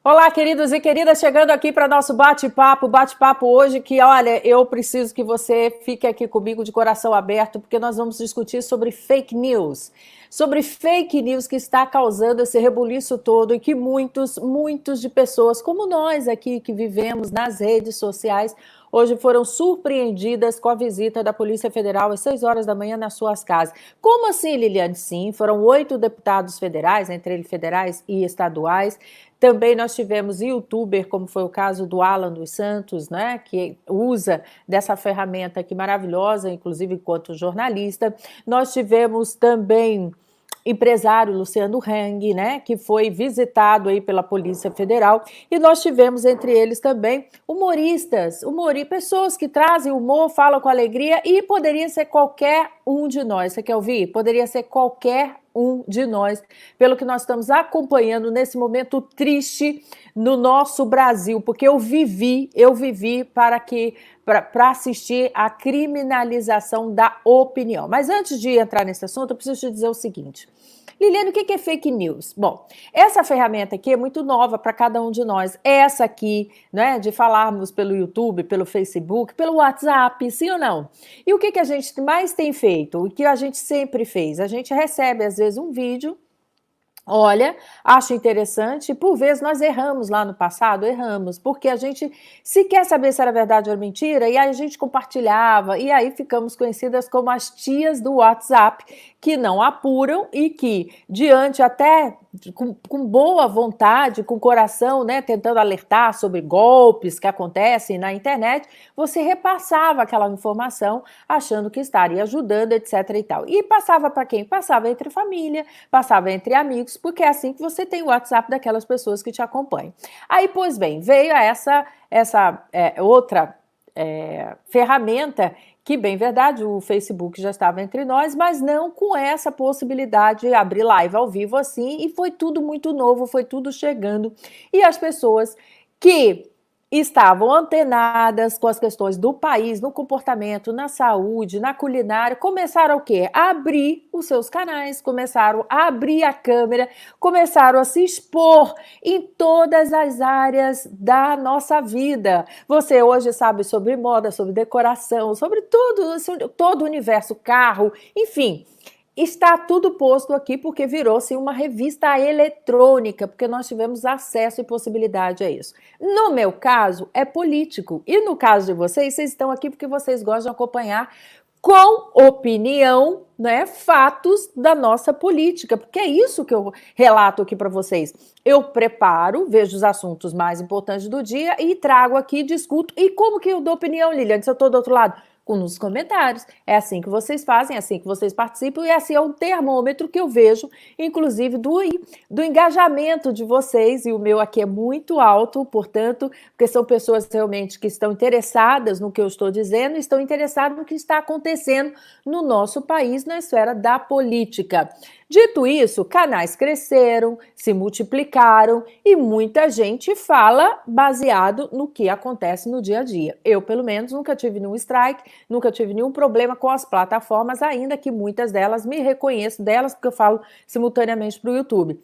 Olá, queridos e queridas, chegando aqui para nosso bate-papo hoje que, olha, eu preciso que você fique aqui comigo de coração aberto, porque nós vamos discutir sobre fake news que está causando esse rebuliço todo e que muitos de pessoas como nós aqui que vivemos nas redes sociais hoje foram surpreendidas com a visita da Polícia Federal às 6 horas da manhã nas suas casas. Como assim, Liliane? Sim, foram 8 deputados federais, entre eles federais e estaduais. Também nós tivemos youtuber, como foi o caso do Alan dos Santos, né, que usa dessa ferramenta aqui maravilhosa, inclusive enquanto jornalista. Nós tivemos também empresário Luciano Hang, né, que foi visitado aí pela Polícia Federal, e nós tivemos entre eles também humoristas, pessoas que trazem humor, falam com alegria, e poderia ser qualquer um de nós. Você quer ouvir? Poderia ser qualquer um de nós, pelo que nós estamos acompanhando nesse momento triste no nosso Brasil, porque eu vivi para assistir à criminalização da opinião. Mas antes de entrar nesse assunto, eu preciso te dizer o seguinte. Liliane, o que é fake news? Bom, essa ferramenta aqui é muito nova para cada um de nós. Essa aqui, né, de falarmos pelo YouTube, pelo Facebook, pelo WhatsApp, sim ou não? E o que a gente mais tem feito? O que a gente sempre fez? A gente recebe, às vezes, um vídeo. Olha, acho interessante, por vezes nós erramos lá no passado, porque a gente se quer saber se era verdade ou mentira, e aí a gente compartilhava, e aí ficamos conhecidas como as tias do WhatsApp, que não apuram e que, diante até com boa vontade, com coração, né, tentando alertar sobre golpes que acontecem na internet, você repassava aquela informação achando que estaria ajudando, etc. e tal. E passava para quem? Passava entre família, passava entre amigos, porque é assim que você tem o WhatsApp daquelas pessoas que te acompanham. Aí, pois bem, veio essa outra ferramenta que, bem verdade, o Facebook já estava entre nós, mas não com essa possibilidade de abrir live ao vivo assim, e foi tudo muito novo, foi tudo chegando, e as pessoas que estavam antenadas com as questões do país, no comportamento, na saúde, na culinária, começaram o quê? A abrir os seus canais, começaram a abrir a câmera, começaram a se expor em todas as áreas da nossa vida. Você hoje sabe sobre moda, sobre decoração, sobre tudo, todo o universo, carro, enfim. Está tudo posto aqui porque virou-se uma revista eletrônica, porque nós tivemos acesso e possibilidade a isso. No meu caso, é político. E no caso de vocês estão aqui porque vocês gostam de acompanhar com opinião, né, fatos da nossa política, porque é isso que eu relato aqui para vocês. Eu preparo, vejo os assuntos mais importantes do dia e trago aqui, discuto. E como que eu dou opinião, Liliane, se eu estou do outro lado? Nos comentários. É assim que vocês fazem, é assim que vocês participam, e assim é um termômetro que eu vejo, inclusive, do engajamento de vocês, e o meu aqui é muito alto, portanto, porque são pessoas realmente que estão interessadas no que eu estou dizendo, estão interessadas no que está acontecendo no nosso país, na esfera da política. Dito isso, canais cresceram, se multiplicaram e muita gente fala baseado no que acontece no dia a dia. Eu, pelo menos, nunca tive nenhum strike, nunca tive nenhum problema com as plataformas, ainda que muitas delas me reconheço delas, porque eu falo simultaneamente para o YouTube.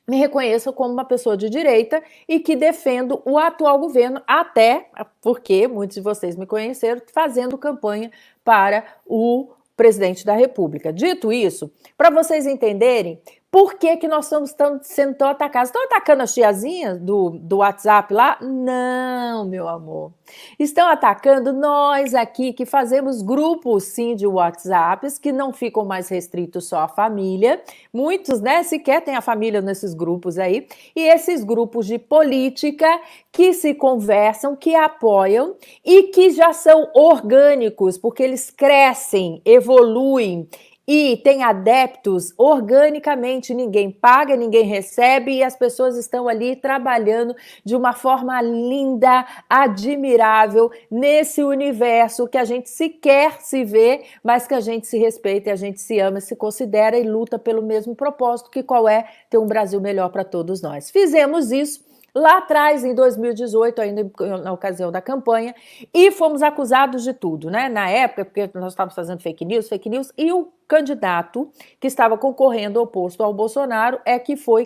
Me reconheço como uma pessoa de direita e que defendo o atual governo, até porque muitos de vocês me conheceram fazendo campanha para o presidente da República. Dito isso, para vocês entenderem por que nós estamos sendo tão atacados. Estão atacando as tiazinhas do WhatsApp lá? Não, meu amor. Estão atacando nós aqui que fazemos grupos, sim, de WhatsApps, que não ficam mais restritos só à família. Muitos, né, sequer tem a família nesses grupos aí. E esses grupos de política que se conversam, que apoiam e que já são orgânicos, porque eles crescem, evoluem, e tem adeptos organicamente, ninguém paga, ninguém recebe, e as pessoas estão ali trabalhando de uma forma linda, admirável, nesse universo que a gente sequer se vê, mas que a gente se respeita, a gente se ama, se considera e luta pelo mesmo propósito, que qual é? Ter um Brasil melhor para todos nós. Fizemos isso lá atrás, em 2018, ainda na ocasião da campanha, e fomos acusados de tudo, né? Na época, porque nós estávamos fazendo fake news, e o candidato que estava concorrendo oposto ao Bolsonaro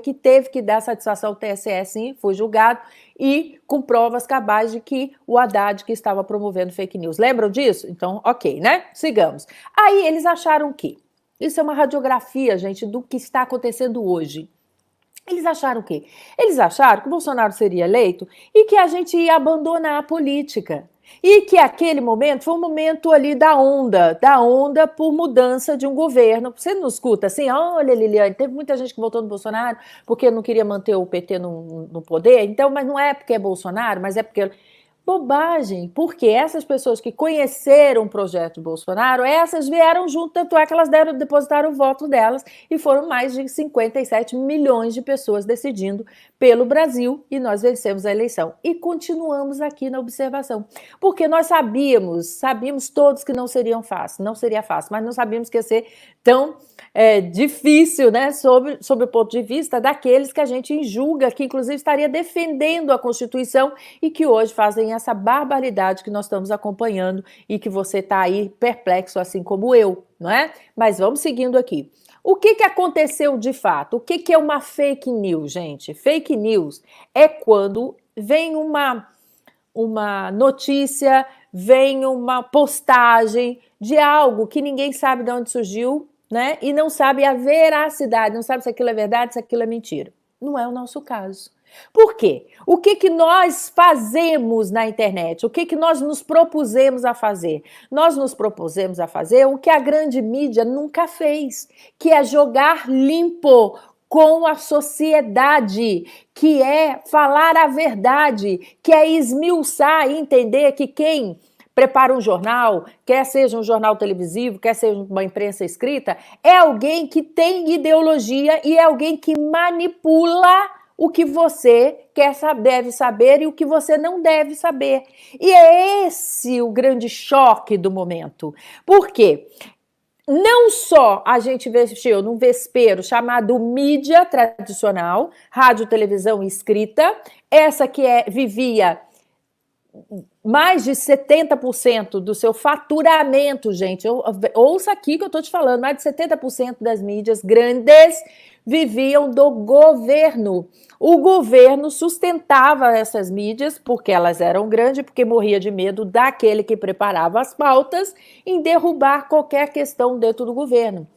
que teve que dar satisfação ao TSE, sim, foi julgado, e com provas cabais de que o Haddad que estava promovendo fake news. Lembram disso? Então, ok, né? Sigamos. Aí eles acharam que isso é uma radiografia, gente, do que está acontecendo hoje. Eles acharam o quê? Eles acharam que o Bolsonaro seria eleito e que a gente ia abandonar a política. E que aquele momento foi um momento ali da onda por mudança de um governo. Você não escuta assim, olha, Liliane, teve muita gente que votou no Bolsonaro porque não queria manter o PT no poder, então, mas não é porque é Bolsonaro, mas é porque... Bobagem, porque essas pessoas que conheceram o projeto Bolsonaro, essas vieram junto, tanto é que elas depositaram o voto delas e foram mais de 57 milhões de pessoas decidindo pelo Brasil e nós vencemos a eleição. E continuamos aqui na observação, porque nós sabíamos todos que não seria fácil, mas não sabíamos que ia ser tão difícil, né, sob o ponto de vista daqueles que a gente julga que inclusive estaria defendendo a Constituição e que hoje fazem essa barbaridade que nós estamos acompanhando e que você está aí perplexo, assim como eu, não é? Mas vamos seguindo aqui. O que aconteceu de fato? O que é uma fake news, gente? Fake news é quando vem uma notícia, vem uma postagem de algo que ninguém sabe de onde surgiu, né? E não sabe a veracidade, não sabe se aquilo é verdade, se aquilo é mentira. Não é o nosso caso. Por quê? O que nós fazemos na internet? O que nós nos propusemos a fazer? Nós nos propusemos a fazer o que a grande mídia nunca fez, que é jogar limpo com a sociedade, que é falar a verdade, que é esmiuçar e entender que quem prepara um jornal, quer seja um jornal televisivo, quer seja uma imprensa escrita, é alguém que tem ideologia e é alguém que manipula o que você deve saber e o que você não deve saber. E é esse o grande choque do momento. Por quê? Não só a gente investiu num vespeiro chamado mídia tradicional, rádio, televisão e escrita, essa que vivia mais de 70% do seu faturamento, gente, ouça aqui que eu estou te falando, mais de 70% das mídias grandes viviam do governo. O governo sustentava essas mídias porque elas eram grandes, porque morria de medo daquele que preparava as pautas em derrubar qualquer questão dentro do governo.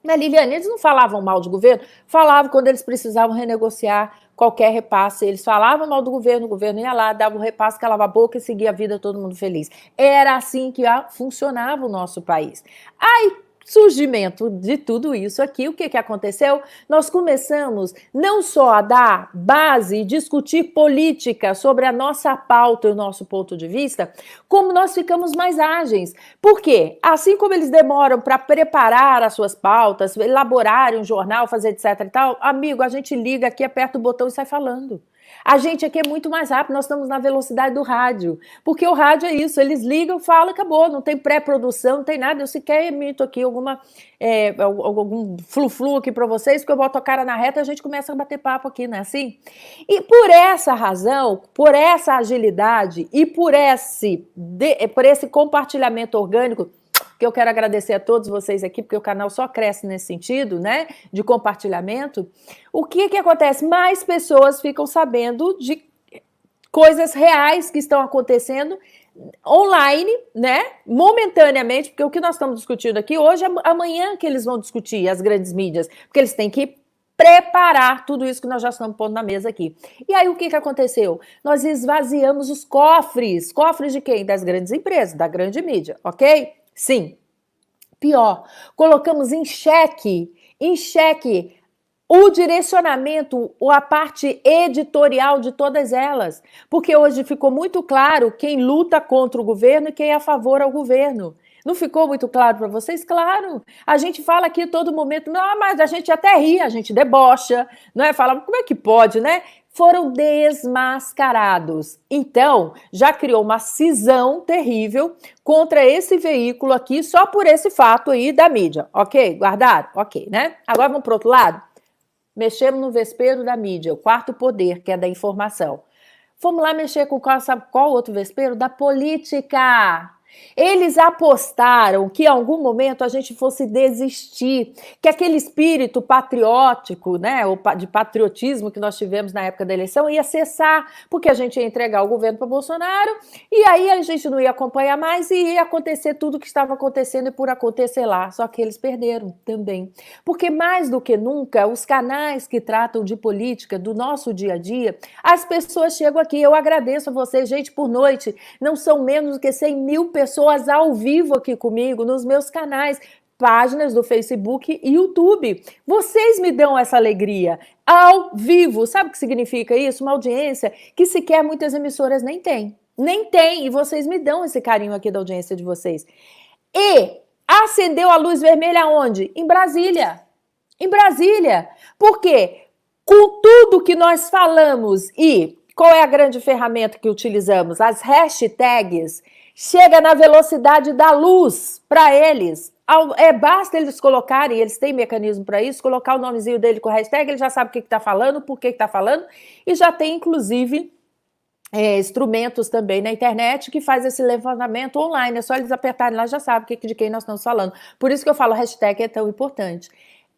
Mas, Liliane, eles não falavam mal do governo? Falavam quando eles precisavam renegociar qualquer repasse. Eles falavam mal do governo, o governo ia lá, dava um repasse, calava a boca e seguia a vida todo mundo feliz. Era assim que funcionava o nosso país. Aí, surgimento de tudo isso aqui, o que aconteceu? Nós começamos não só a dar base e discutir política sobre a nossa pauta e o nosso ponto de vista, como nós ficamos mais ágeis. Por quê? Assim como eles demoram para preparar as suas pautas, elaborarem um jornal, fazer etc e tal, amigo, a gente liga aqui, aperta o botão e sai falando. A gente aqui é muito mais rápido, nós estamos na velocidade do rádio, porque o rádio é isso, eles ligam, falam, acabou, não tem pré-produção, não tem nada, eu sequer emito aqui algum flu-flu aqui para vocês, porque eu boto a cara na reta e a gente começa a bater papo aqui, não é assim? E por essa razão, por essa agilidade e por esse compartilhamento orgânico, que eu quero agradecer a todos vocês aqui, porque o canal só cresce nesse sentido, né, de compartilhamento. O que acontece? Mais pessoas ficam sabendo de coisas reais que estão acontecendo online, né, momentaneamente, porque o que nós estamos discutindo aqui hoje é amanhã que eles vão discutir, as grandes mídias, porque eles têm que preparar tudo isso que nós já estamos pondo na mesa aqui. E aí o que aconteceu? Nós esvaziamos os cofres. Cofres de quem? Das grandes empresas, da grande mídia, ok? Sim. Pior, colocamos em xeque o direcionamento, ou a parte editorial de todas elas. Porque hoje ficou muito claro quem luta contra o governo e quem é a favor ao governo. Não ficou muito claro para vocês? Claro. A gente fala aqui a todo momento, não, mas a gente até ri, a gente debocha, não é? Fala, como é que pode, né? Foram desmascarados. Então, já criou uma cisão terrível contra esse veículo aqui, só por esse fato aí da mídia. Ok? Guardaram? Ok, né? Agora vamos para o outro lado? mexemos no vespeiro da mídia, o quarto poder, que é da informação. Fomos lá mexer com sabe qual outro vespeiro? Da política. Eles apostaram que em algum momento a gente fosse desistir, que aquele espírito patriótico, né, de patriotismo que nós tivemos na época da eleição ia cessar, porque a gente ia entregar o governo para Bolsonaro e aí a gente não ia acompanhar mais e ia acontecer tudo o que estava acontecendo e por acontecer lá. Só que eles perderam também. Porque mais do que nunca, os canais que tratam de política, do nosso dia a dia, as pessoas chegam aqui. Eu agradeço a vocês, gente, por noite. Não são menos do que 100 mil pessoas ao vivo aqui comigo, nos meus canais, páginas do Facebook e YouTube. Vocês me dão essa alegria ao vivo. Sabe o que significa isso? Uma audiência que sequer muitas emissoras nem têm. Nem tem, e vocês me dão esse carinho aqui da audiência de vocês. E acendeu a luz vermelha onde? Em Brasília. Em Brasília. Por quê? Com tudo que nós falamos e qual é a grande ferramenta que utilizamos? As hashtags. Chega na velocidade da luz para eles. Basta eles colocarem, eles têm mecanismo para isso, colocar o nomezinho dele com hashtag, ele já sabe o que está falando, por que está falando, e já tem, inclusive, instrumentos também na internet que faz esse levantamento online. É só eles apertarem lá, já sabe de quem nós estamos falando. Por isso que eu falo, hashtag é tão importante.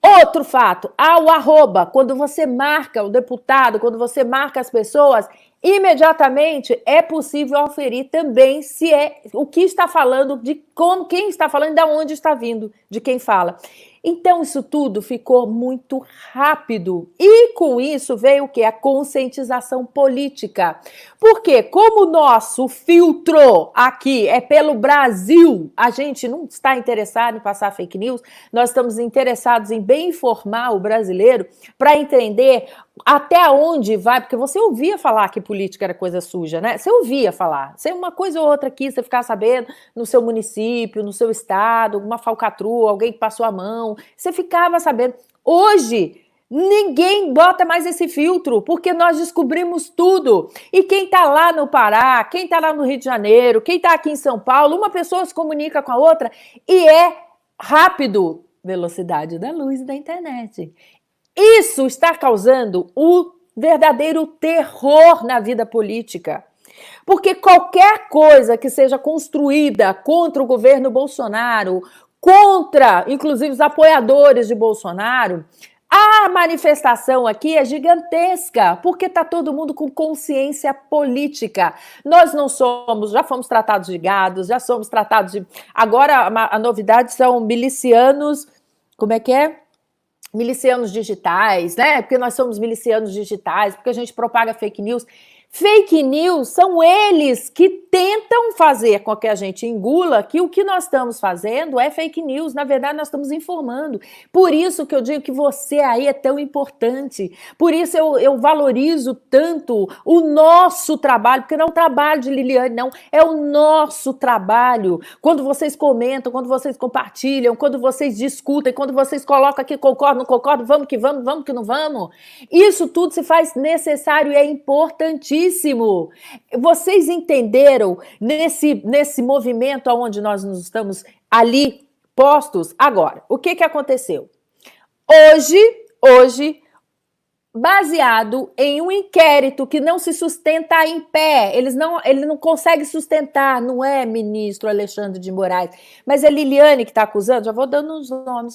Outro fato, o arroba, quando você marca o deputado, quando você marca as pessoas, imediatamente é possível aferir também se é o que está falando, de como, quem está falando, de onde está vindo, de quem fala. Então isso tudo ficou muito rápido e com isso veio o quê? A conscientização política. Porque como o nosso filtro aqui é pelo Brasil, a gente não está interessado em passar fake news, nós estamos interessados em bem informar o brasileiro para entender até onde vai, porque você ouvia falar que política era coisa suja, né? Você ouvia falar, uma coisa ou outra aqui, você ficar sabendo no seu município, no seu estado, alguma falcatrua, alguém que passou a mão, você ficava sabendo. Hoje, ninguém bota mais esse filtro, porque nós descobrimos tudo. E quem tá lá no Pará, quem tá lá no Rio de Janeiro, quem tá aqui em São Paulo, uma pessoa se comunica com a outra e é rápido. Velocidade da luz da internet. Isso está causando o verdadeiro terror na vida política. Porque qualquer coisa que seja construída contra o governo Bolsonaro, contra, inclusive, os apoiadores de Bolsonaro, a manifestação aqui é gigantesca, porque está todo mundo com consciência política. Nós não somos, já fomos tratados de gados, já somos tratados de... Agora a novidade são milicianos, como é que é? Milicianos digitais, né? Porque nós somos milicianos digitais, porque a gente propaga fake news. Fake news são eles que tentam fazer com que a gente engula que o que nós estamos fazendo é fake news. Na verdade, nós estamos informando. Por isso que eu digo que você aí é tão importante. Por isso eu valorizo tanto o nosso trabalho, porque não é o trabalho de Liliane, não. É o nosso trabalho. Quando vocês comentam, quando vocês compartilham, quando vocês discutem, quando vocês colocam aqui concordo, não concordo, vamos que não vamos. Isso tudo se faz necessário e é importantíssimo. Vocês entenderam nesse movimento onde nós nos estamos ali postos? Agora, o que aconteceu? Hoje, baseado em um inquérito que não se sustenta em pé, ele não consegue sustentar, não é ministro Alexandre de Moraes, mas é Liliane que está acusando, já vou dando os nomes,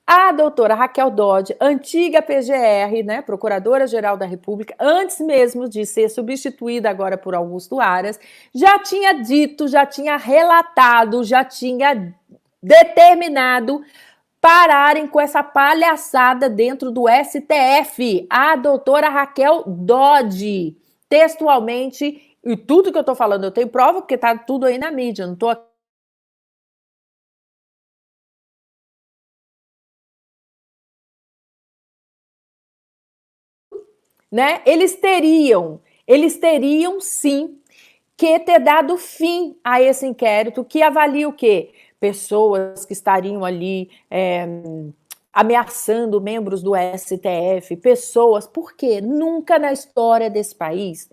a doutora Raquel Dodge, antiga PGR, né, Procuradora-Geral da República, antes mesmo de ser substituída agora por Augusto Aras, já tinha dito, já tinha relatado, já tinha determinado pararem com essa palhaçada dentro do STF. A doutora Raquel Dodge, textualmente, e tudo que eu tô falando eu tenho prova, porque tá tudo aí na mídia, não tô aqui. Né? Eles teriam sim que ter dado fim a esse inquérito que avalia o quê? Pessoas que estariam ali ameaçando membros do STF, pessoas, por quê? Nunca na história desse país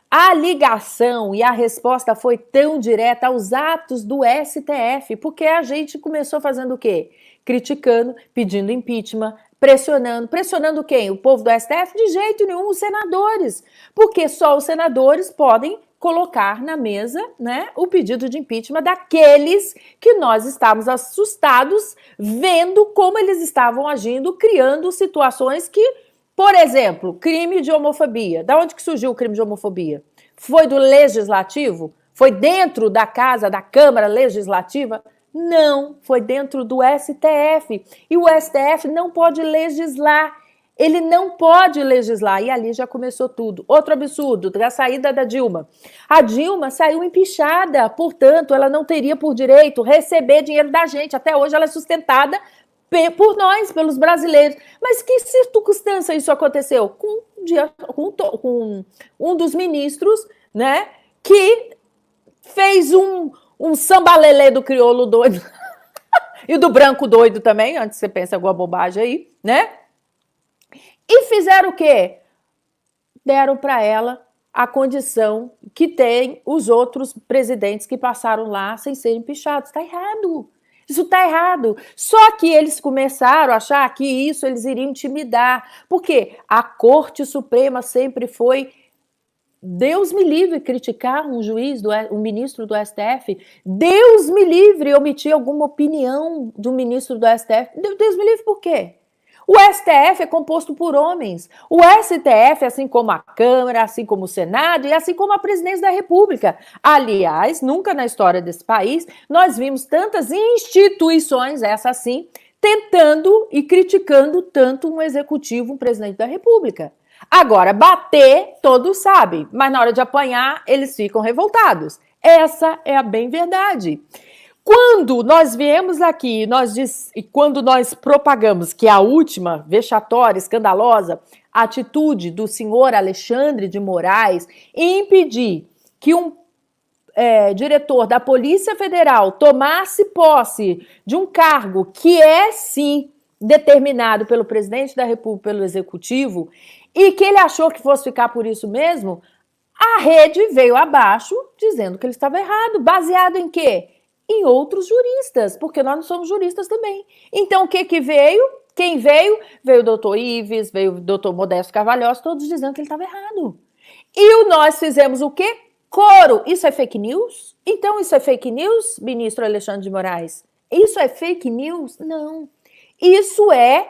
a ligação e a resposta foi tão direta aos atos do STF, porque a gente começou fazendo o quê? Criticando, pedindo impeachment, pressionando. Pressionando quem? O povo do STF? De jeito nenhum, os senadores. Porque só os senadores podem colocar na mesa, né, o pedido de impeachment daqueles que nós estávamos assustados vendo como eles estavam agindo, criando situações que, por exemplo, crime de homofobia. Da onde que surgiu o crime de homofobia? Foi do Legislativo? Foi dentro da casa, da Câmara Legislativa? Não, foi dentro do STF. E o STF não pode legislar. Ele não pode legislar. E ali já começou tudo. Outro absurdo, da saída da Dilma. A Dilma saiu empichada, portanto, ela não teria por direito receber dinheiro da gente. Até hoje ela é sustentada por nós, pelos brasileiros. Mas que circunstância isso aconteceu? Com um dos ministros, né, que fez um sambalelê do crioulo doido e do branco doido também, antes você pensa alguma bobagem aí, né? E fizeram o quê? Deram para ela a condição que tem os outros presidentes que passaram lá sem serem pichados. Está errado. Isso está errado. Só que eles começaram a achar que isso eles iriam intimidar. Porque a Corte Suprema sempre foi... Deus me livre criticar um juiz, um ministro do STF. Deus me livre omitir alguma opinião do ministro do STF. Deus me livre por quê? O STF é composto por homens. O STF, assim como a Câmara, assim como o Senado e assim como a Presidência da República. Aliás, nunca na história desse país nós vimos tantas instituições, essa sim, tentando e criticando tanto um executivo, um presidente da República. Agora, bater, todos sabem, mas na hora de apanhar, eles ficam revoltados. Essa é a bem verdade. Quando nós viemos aqui, quando nós propagamos que a última vexatória, escandalosa atitude do senhor Alexandre de Moraes em impedir que um diretor da Polícia Federal tomasse posse de um cargo que é, sim, determinado pelo presidente da República, pelo executivo, e que ele achou que fosse ficar por isso mesmo, a rede veio abaixo dizendo que ele estava errado. Baseado em quê? Em outros juristas, porque nós não somos juristas também. Então, o que veio? Quem veio? Veio o doutor Ives, veio o doutor Modesto Carvalhosa, todos dizendo que ele estava errado. E nós fizemos o quê? Coro. Isso é fake news? Então, isso é fake news, ministro Alexandre de Moraes? Isso é fake news? Não. Isso é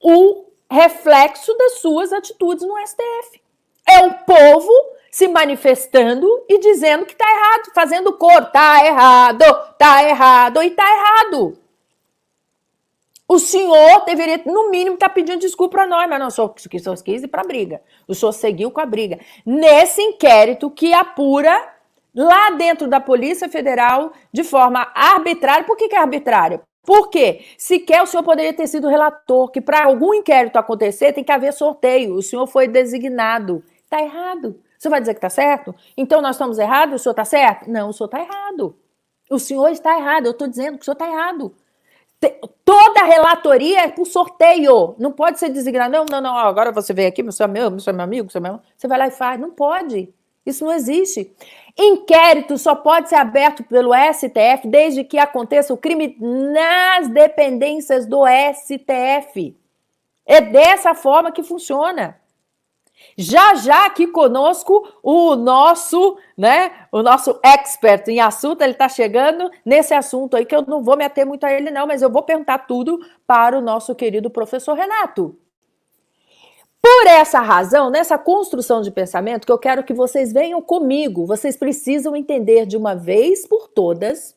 o reflexo das suas atitudes no STF. É o povo se manifestando e dizendo que está errado, fazendo coro. Está errado e está errado. O senhor deveria, no mínimo, estar pedindo desculpa para nós, mas não, o senhor quis ir para a briga. O senhor seguiu com a briga. Nesse inquérito que apura lá dentro da Polícia Federal de forma arbitrária. Por que é arbitrária? Porque sequer o senhor poderia ter sido relator, que para algum inquérito acontecer tem que haver sorteio. O senhor foi designado. Está errado. O senhor vai dizer que está certo? Então nós estamos errados? O senhor está certo? Não, o senhor está errado. O senhor está errado. Eu estou dizendo que o senhor está errado. Toda relatoria é por sorteio. Não pode ser designado. Não, agora você veio aqui, você é meu amigo, você vai lá e faz. Não pode. Isso não existe. Inquérito só pode ser aberto pelo STF desde que aconteça o crime nas dependências do STF. É dessa forma que funciona. Já aqui conosco o nosso expert em assunto, ele está chegando nesse assunto aí que eu não vou me ater muito a ele não, mas eu vou perguntar tudo para o nosso querido professor Renato. Por essa razão, nessa construção de pensamento, que eu quero que vocês venham comigo, vocês precisam entender de uma vez por todas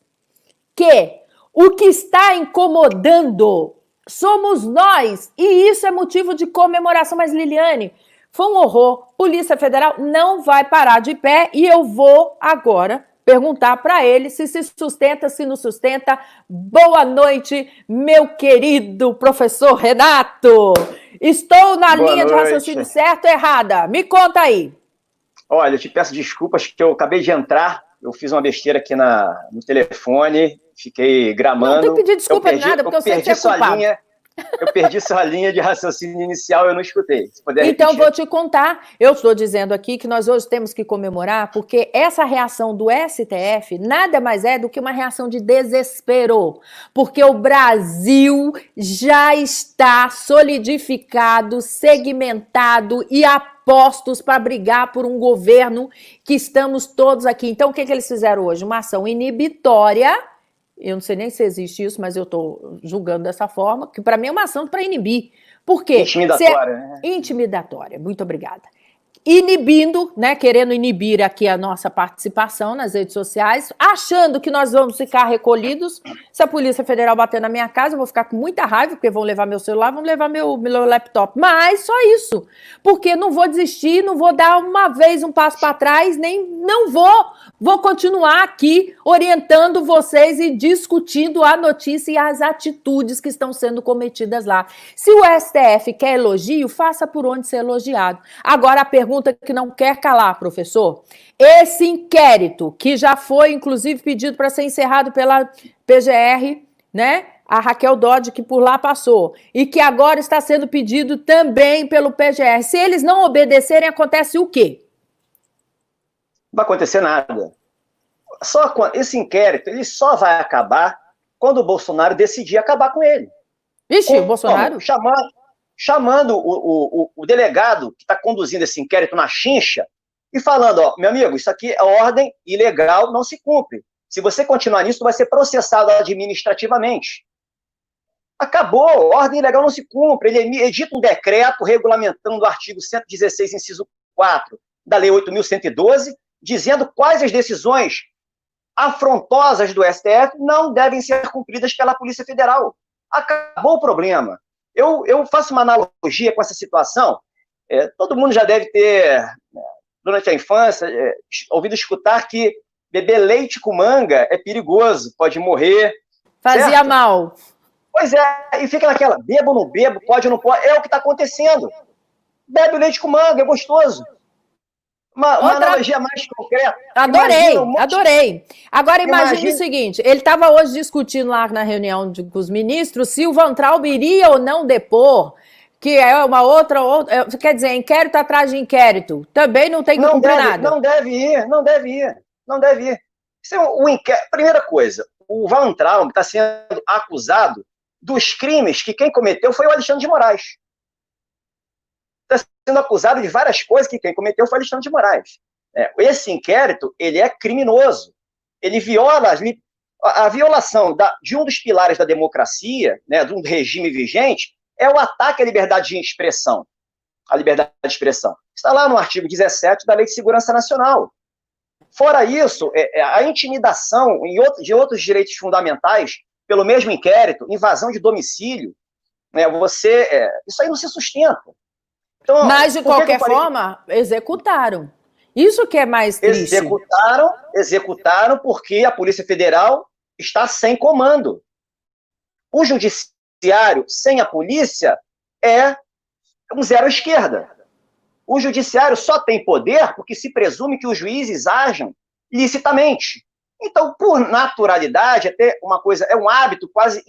que o que está incomodando somos nós, e isso é motivo de comemoração. Mas, Liliane, foi um horror. Polícia Federal não vai parar de pé e eu vou agora perguntar para ele se sustenta, se não sustenta. Boa noite, meu querido professor Renato. Estou na linha de raciocínio certa ou errada? Me conta aí. Olha, eu te peço desculpas que eu acabei de entrar, eu fiz uma besteira aqui no telefone, fiquei gramando. Não tem que pedir desculpa de nada, porque eu sei que é culpado. Eu perdi sua linha de raciocínio inicial, eu não escutei. Se puder Então, repetir. vou te contar. Eu estou dizendo aqui que nós hoje temos que comemorar, porque essa reação do STF nada mais é do que uma reação de desespero. Porque o Brasil já está solidificado, segmentado e a postos para brigar por um governo que estamos todos aqui. Então, o que eles fizeram hoje? Uma ação inibitória. Eu não sei nem se existe isso, mas eu estou julgando dessa forma, que para mim é uma ação para inibir. Por quê? Intimidatória, né? Intimidatória, muito obrigada. Inibindo, né, querendo inibir aqui a nossa participação nas redes sociais, achando que nós vamos ficar recolhidos. Se a Polícia Federal bater na minha casa, eu vou ficar com muita raiva, porque vão levar meu celular, vão levar meu laptop. Mas só isso, porque não vou desistir, não vou dar uma vez um passo para trás, não vou continuar aqui orientando vocês e discutindo a notícia e as atitudes que estão sendo cometidas lá. Se o STF quer elogio, faça por onde ser elogiado. Agora, a pergunta que não quer calar, professor. Esse inquérito, que já foi, inclusive, pedido para ser encerrado pela PGR, né? A Raquel Dodge, que por lá passou, e que agora está sendo pedido também pelo PGR. Se eles não obedecerem, acontece o quê? Não vai acontecer nada. Esse inquérito ele só vai acabar quando o Bolsonaro decidir acabar com ele. Ixi, o Bolsonaro? Chamando o delegado que está conduzindo esse inquérito na chincha e falando, ó, meu amigo, isso aqui é ordem ilegal, não se cumpre. Se você continuar nisso, vai ser processado administrativamente. Acabou, ordem ilegal não se cumpre. Ele edita um decreto regulamentando o artigo 116, inciso 4 da Lei 8.112, dizendo quais as decisões afrontosas do STF não devem ser cumpridas pela Polícia Federal. Acabou o problema. Eu faço uma analogia com essa situação. Todo mundo já deve ter, durante a infância, ouvido escutar que beber leite com manga é perigoso, pode morrer. Fazia certo? Mal. Pois é, e fica naquela, bebo ou não bebo, pode ou não pode, é o que está acontecendo. Bebe leite com manga, é gostoso. Uma analogia mais concreta. Adorei. Agora imagine o seguinte, ele estava hoje discutindo lá na reunião com os ministros se o Van Traub iria ou não depor, que é uma outra quer dizer, inquérito atrás de inquérito, também não tem que cumprir nada. Não deve ir. Isso é um inquérito. Primeira coisa, o Van Traub está sendo acusado dos crimes que quem cometeu foi o Alexandre de Moraes. Está sendo acusado de várias coisas que quem cometeu foi Alexandre de Moraes. Esse inquérito, ele é criminoso. Ele viola a violação de um dos pilares da democracia, né, de um regime vigente, é o ataque à liberdade de expressão. A liberdade de expressão. Está lá no artigo 17 da Lei de Segurança Nacional. Fora isso, a intimidação de outros direitos fundamentais, pelo mesmo inquérito, invasão de domicílio, né, isso aí não se sustenta. Então, mas, de qualquer forma, executaram. Isso que é mais triste. Executaram porque a Polícia Federal está sem comando. O judiciário sem a polícia é um zero à esquerda. O judiciário só tem poder porque se presume que os juízes ajam licitamente. Então, por naturalidade, até uma coisa, é um hábito quase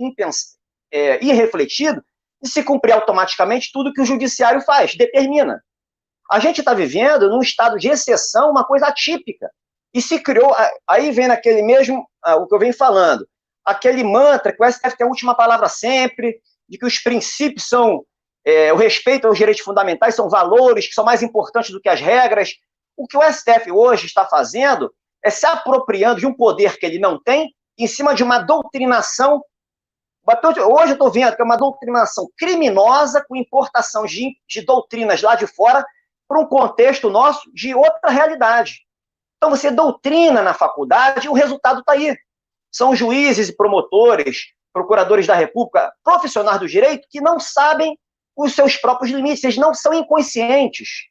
irrefletido de se cumprir automaticamente tudo que o judiciário faz, determina. A gente está vivendo num estado de exceção, uma coisa atípica. E se criou, aí vem naquele mesmo, o que eu venho falando, aquele mantra que o STF tem a última palavra sempre, de que os princípios são, o respeito aos direitos fundamentais são valores que são mais importantes do que as regras. O que o STF hoje está fazendo é se apropriando de um poder que ele não tem, em cima de uma doutrinação. Hoje eu estou vendo que é uma doutrinação criminosa com importação de doutrinas lá de fora para um contexto nosso de outra realidade. Então você doutrina na faculdade e o resultado está aí. São juízes e promotores, procuradores da República, profissionais do direito que não sabem os seus próprios limites, eles não são inconscientes.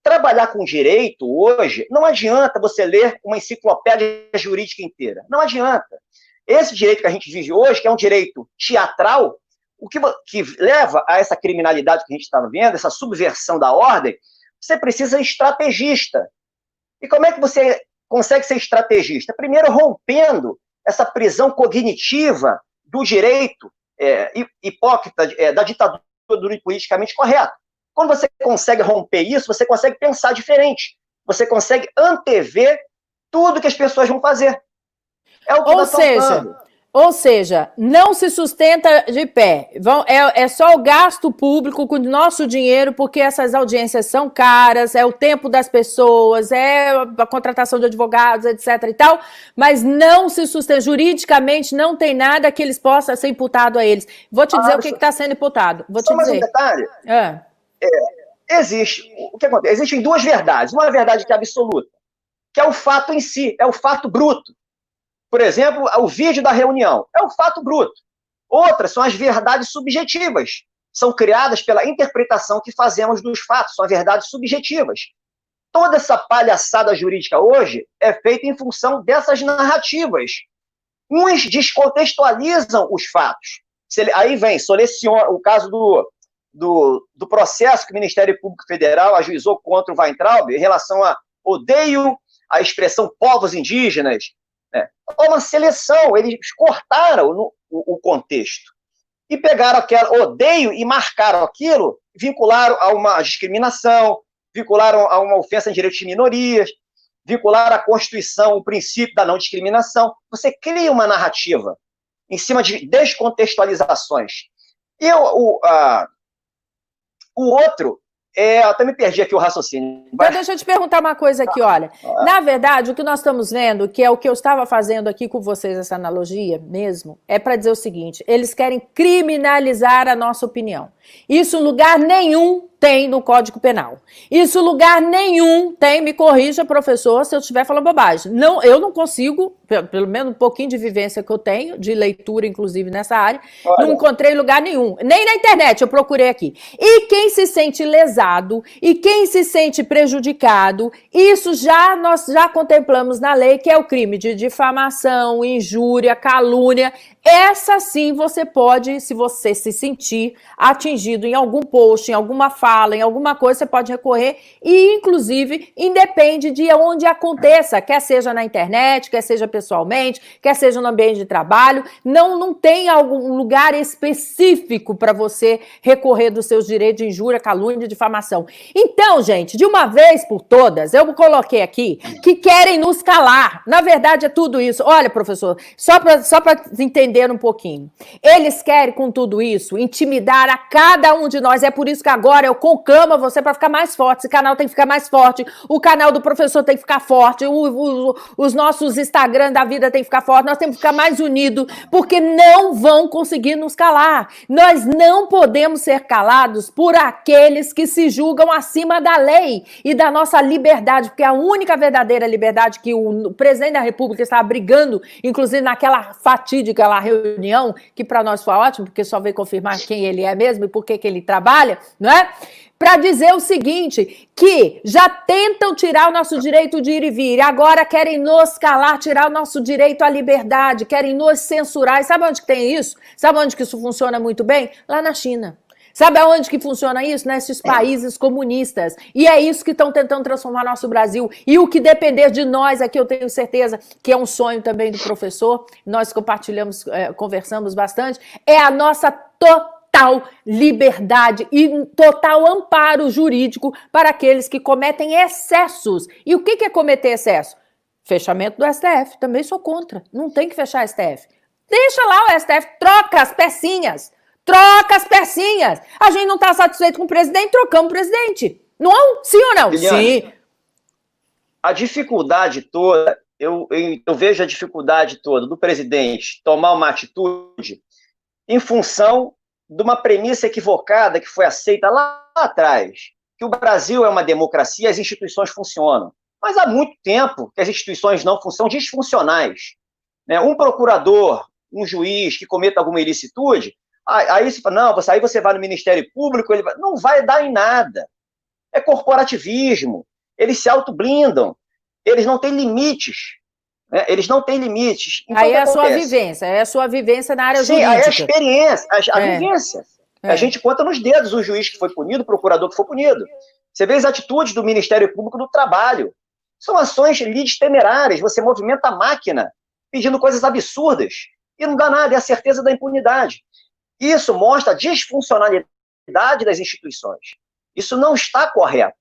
Trabalhar com direito hoje, não adianta você ler uma enciclopédia jurídica inteira. Não adianta. Esse direito que a gente vive hoje, que é um direito teatral, o que leva a essa criminalidade que a gente está vendo, essa subversão da ordem, você precisa ser estrategista. E como é que você consegue ser estrategista? Primeiro, rompendo essa prisão cognitiva do direito, hipócrita da ditadura do politicamente correto. Quando você consegue romper isso, você consegue pensar diferente. Você consegue antever tudo que as pessoas vão fazer. É o que Ou seja, ou seja, não se sustenta de pé. É só o gasto público com o nosso dinheiro, porque essas audiências são caras, é o tempo das pessoas, é a contratação de advogados, etc. e tal, mas não se sustenta. Juridicamente, não tem nada que eles possam ser imputado a eles. Vou te dizer o que está sendo imputado. Vou te dizer. Mais um detalhe. O que acontece? Existem duas verdades. Uma verdade que é absoluta, que é o fato em si, é o fato bruto. Por exemplo, o vídeo da reunião é o fato bruto. Outras são as verdades subjetivas. São criadas pela interpretação que fazemos dos fatos, são as verdades subjetivas. Toda essa palhaçada jurídica hoje é feita em função dessas narrativas. Uns descontextualizam os fatos. Aí vem, seleciona o caso do processo que o Ministério Público Federal ajuizou contra o Weintraub em relação a odeio a expressão povos indígenas. É uma seleção, eles cortaram o contexto e pegaram aquele odeio e marcaram aquilo, vincularam a uma discriminação, vincularam a uma ofensa em direitos de minorias, vincularam à Constituição o princípio da não discriminação. Você cria uma narrativa em cima de descontextualizações. E o outro, eu até me perdi aqui o raciocínio. Então, deixa eu te perguntar uma coisa aqui, olha. Na verdade, o que nós estamos vendo, que é o que eu estava fazendo aqui com vocês, essa analogia mesmo, é para dizer o seguinte: eles querem criminalizar a nossa opinião. Isso lugar nenhum tem no Código Penal. Isso lugar nenhum tem, me corrija, professor, se eu estiver falando bobagem. Não, eu não consigo, pelo menos um pouquinho de vivência que eu tenho, de leitura, inclusive, nessa área, não encontrei lugar nenhum. Nem na internet, eu procurei aqui. E quem se sente lesado, e quem se sente prejudicado, isso nós já contemplamos na lei, que é o crime de difamação, injúria, calúnia. Essa sim você pode, se você se sentir atingido em algum post, em alguma fala, em alguma coisa, você pode recorrer e, inclusive, independe de onde aconteça, quer seja na internet, quer seja pessoalmente, quer seja no ambiente de trabalho, não tem algum lugar específico para você recorrer dos seus direitos de injúria, calúnia e difamação. Então, gente, de uma vez por todas, eu coloquei aqui que querem nos calar. Na verdade, é tudo isso. Olha, professor, só para entender um pouquinho. Eles querem, com tudo isso, intimidar a cada um de nós. É por isso que agora eu conclamo a você para ficar mais forte. Esse canal tem que ficar mais forte. O canal do professor tem que ficar forte. Os nossos Instagram da vida tem que ficar forte. Nós temos que ficar mais unidos, porque não vão conseguir nos calar. Nós não podemos ser calados por aqueles que se julgam acima da lei e da nossa liberdade, porque a única verdadeira liberdade que o presidente da República estava brigando, inclusive naquela fatídica lá, reunião, que para nós foi ótimo, porque só veio confirmar quem ele é mesmo e por que ele trabalha, não é? Para dizer o seguinte, que já tentam tirar o nosso direito de ir e vir, agora querem nos calar, tirar o nosso direito à liberdade, querem nos censurar. E sabe onde que tem isso? Sabe onde que isso funciona muito bem? Lá na China. Sabe aonde que funciona isso? Nesses países comunistas. E é isso que estão tentando transformar nosso Brasil. E o que depender de nós aqui, eu tenho certeza que é um sonho também do professor, nós compartilhamos, conversamos bastante, é a nossa total liberdade e total amparo jurídico para aqueles que cometem excessos. E o que é cometer excesso? Fechamento do STF. Também sou contra. Não tem que fechar o STF. Deixa lá o STF, troca as pecinhas. Troca as pecinhas. A gente não está satisfeito com o presidente, trocamos o presidente. Não? Sim ou não? Liliane, sim. A dificuldade toda, eu vejo a dificuldade toda do presidente tomar uma atitude em função de uma premissa equivocada que foi aceita lá atrás, que o Brasil é uma democracia, as instituições funcionam. Mas há muito tempo que as instituições não funcionam, disfuncionais. Um procurador, um juiz que cometa alguma ilicitude, aí você fala, não, aí você vai no Ministério Público, não vai dar em nada. É corporativismo, eles se autoblindam, eles não têm limites. Eles não têm limites. Então, aí é a sua vivência na área jurídica. Sim, aí é a experiência, a vivência. A gente conta nos dedos o juiz que foi punido, o procurador que foi punido. Você vê as atitudes do Ministério Público do Trabalho. São ações lides temerárias, você movimenta a máquina pedindo coisas absurdas e não dá nada, é a certeza da impunidade. Isso mostra a disfuncionalidade das instituições. Isso não está correto.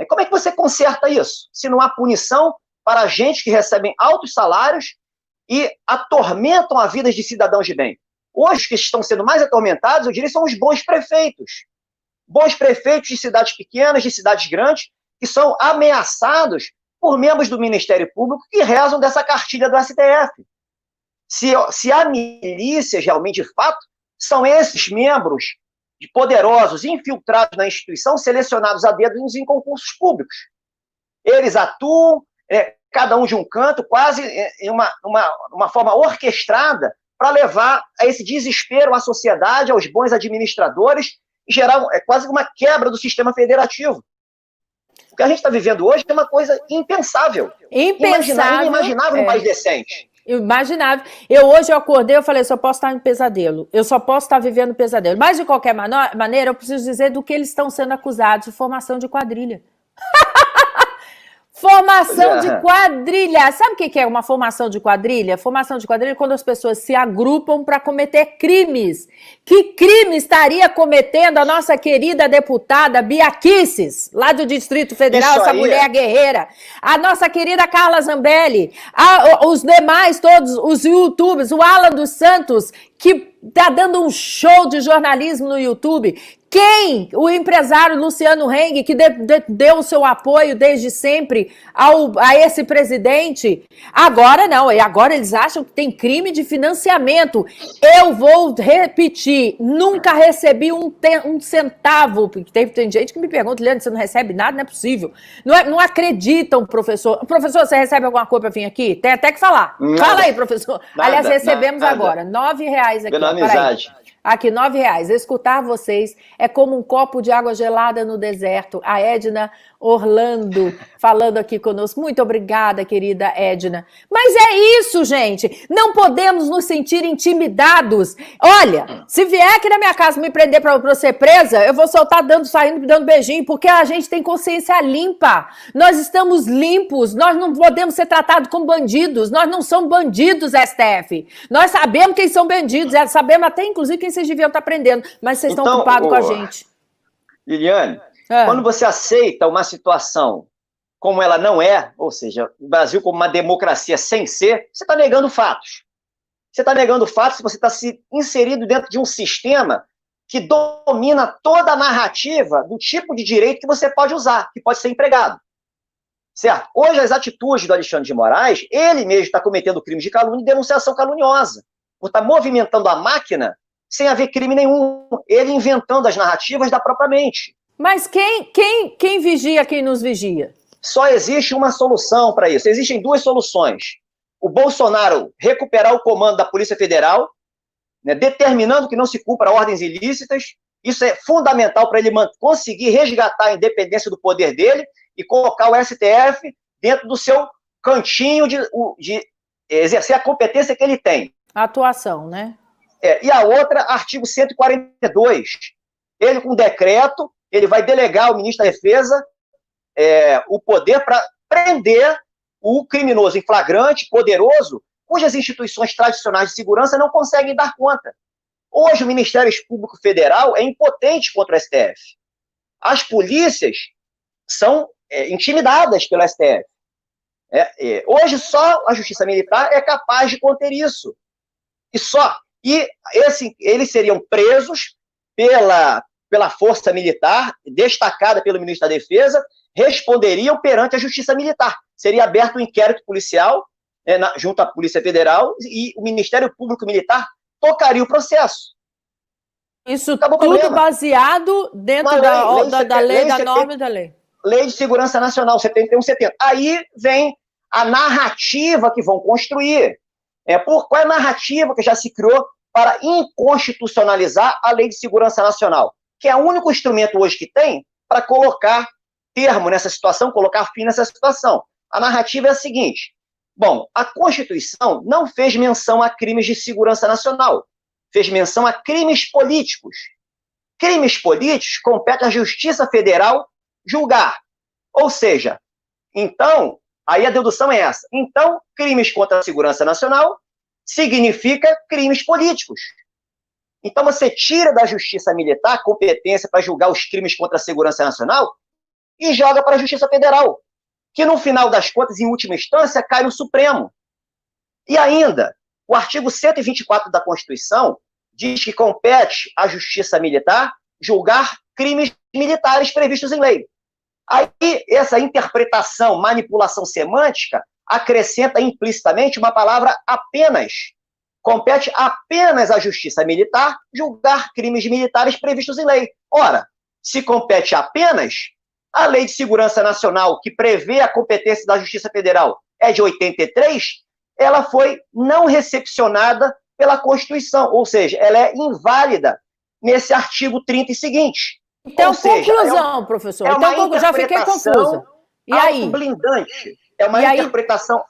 Como é que você conserta isso? Se não há punição para agentes que recebem altos salários e atormentam a vida de cidadãos de bem. Hoje, os que estão sendo mais atormentados, eu diria, são os bons prefeitos. Bons prefeitos de cidades pequenas, de cidades grandes, que são ameaçados por membros do Ministério Público que rezam dessa cartilha do STF. Se há milícias realmente, de fato, são esses membros poderosos, infiltrados na instituição, selecionados a dedo em concursos públicos. Eles atuam, cada um de um canto, quase em uma forma orquestrada, para levar a esse desespero à sociedade, aos bons administradores, e gerar quase uma quebra do sistema federativo. O que a gente está vivendo hoje é uma coisa impensável. Inimaginável num país decente. Imaginável. Hoje eu acordei, eu falei, eu só posso estar em pesadelo. Eu só posso estar vivendo pesadelo. Mas, de qualquer maneira, eu preciso dizer do que eles estão sendo acusados de formação de quadrilha. Formação de quadrilha. Sabe o que é uma formação de quadrilha? Formação de quadrilha é quando as pessoas se agrupam para cometer crimes. Que crime estaria cometendo a nossa querida deputada Bia Kicis, lá do Distrito Federal, essa mulher guerreira? A nossa querida Carla Zambelli, os demais todos, os youtubers, o Alan dos Santos, que tá dando um show de jornalismo no YouTube. Quem? O empresário Luciano Heng, que deu o seu apoio desde sempre a esse presidente. Agora não, e agora eles acham que tem crime de financiamento. Eu vou repetir, nunca recebi um centavo. Tem gente que me pergunta, Leandro, você não recebe nada? Não é possível. Não acreditam, professor. Professor, você recebe alguma coisa para vir aqui? Tem até que falar. Nada. Fala aí, professor. Aliás, recebemos agora R$9 aqui. Pela amizade. Aqui, R$9. Escutar vocês é como um copo de água gelada no deserto. A Edna Orlando falando aqui conosco. Muito obrigada, querida Edna. Mas é isso, gente. Não podemos nos sentir intimidados. Olha, se vier aqui na minha casa me prender para ser presa, eu vou soltar saindo dando beijinho, porque a gente tem consciência limpa. Nós estamos limpos. Nós não podemos ser tratados como bandidos. Nós não somos bandidos, STF. Nós sabemos quem são bandidos. Sabemos até, inclusive, quem vocês deviam estar prendendo. Mas vocês estão ocupados com a gente. Liliane, quando você aceita uma situação como ela não é, ou seja, o Brasil como uma democracia sem ser, você está negando fatos. Você está negando fatos se você está se inserido dentro de um sistema que domina toda a narrativa do tipo de direito que você pode usar, que pode ser empregado. Certo? Hoje, as atitudes do Alexandre de Moraes, ele mesmo está cometendo crimes de calúnia e denunciação caluniosa, por estar movimentando a máquina sem haver crime nenhum, ele inventando as narrativas da própria mente. Mas quem vigia quem nos vigia? Só existe uma solução para isso. Existem duas soluções. O Bolsonaro recuperar o comando da Polícia Federal, né, determinando que não se cumpra ordens ilícitas. Isso é fundamental para ele conseguir resgatar a independência do poder dele e colocar o STF dentro do seu cantinho de exercer a competência que ele tem. A atuação, né? E a outra, artigo 142. Ele, com decreto, ele vai delegar ao ministro da Defesa o poder para prender o criminoso em flagrante, poderoso, cujas instituições tradicionais de segurança não conseguem dar conta. Hoje, o Ministério Público Federal é impotente contra o STF. As polícias são intimidadas pelo STF. Hoje, só a Justiça Militar é capaz de conter isso. E eles seriam presos pela Força Militar, destacada pelo ministro da Defesa, responderiam perante a Justiça Militar. Seria aberto um inquérito policial junto à Polícia Federal e o Ministério Público Militar tocaria o processo. Isso tudo baseado dentro da lei, da norma e da lei. Lei de Segurança Nacional, 7170. Aí vem a narrativa que vão construir. Qual é a narrativa que já se criou para inconstitucionalizar a Lei de Segurança Nacional? Que é o único instrumento hoje que tem para colocar termo nessa situação, colocar fim nessa situação. A narrativa é a seguinte: bom, a Constituição não fez menção a crimes de segurança nacional, fez menção a crimes políticos. Crimes políticos compete à Justiça Federal julgar. Ou seja, então, aí a dedução é essa. Então, crimes contra a segurança nacional significa crimes políticos. Então você tira da Justiça Militar a competência para julgar os crimes contra a segurança nacional e joga para a Justiça Federal, que no final das contas, em última instância, cai no Supremo. E ainda, o artigo 124 da Constituição diz que compete à Justiça Militar julgar crimes militares previstos em lei. Aí, essa interpretação, manipulação semântica, acrescenta implicitamente uma palavra apenas. Compete apenas à Justiça Militar julgar crimes militares previstos em lei. Ora, se compete apenas, a Lei de Segurança Nacional, que prevê a competência da Justiça Federal, é de 83, ela foi não recepcionada pela Constituição, ou seja, ela é inválida nesse artigo 30 e seguinte. Então, conclusão, professor. Então, já fiquei confusa. E aí? Autoblindante. É uma interpretação